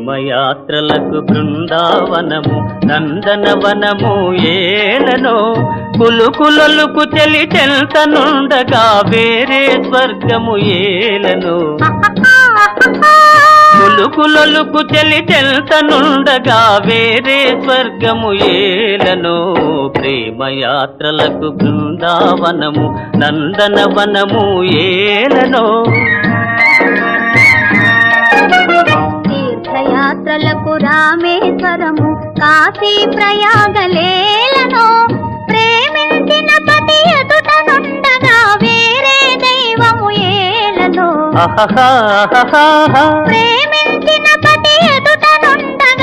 ప్రేమయాత్రలకు బృందావనము నందనవనము ఏలనో కులుకులొలుకు చెలి చెల్తనుండగా వేరే స్వర్గము ఏలనో కులుకులొలుకు చెలి చెల్తనుండగా వేరే స్వర్గము ఏలనో ప్రేమయాత్రలకు బృందావనము నందనవనము ఏలనో తీర్థయాత్రలకు రామేశ్వరము కాశీ ప్రయాగలేలనో ప్రేమించిన పతి ఎదుట నుండగా వేరే దైవము ఏలనో ప్రేమించిన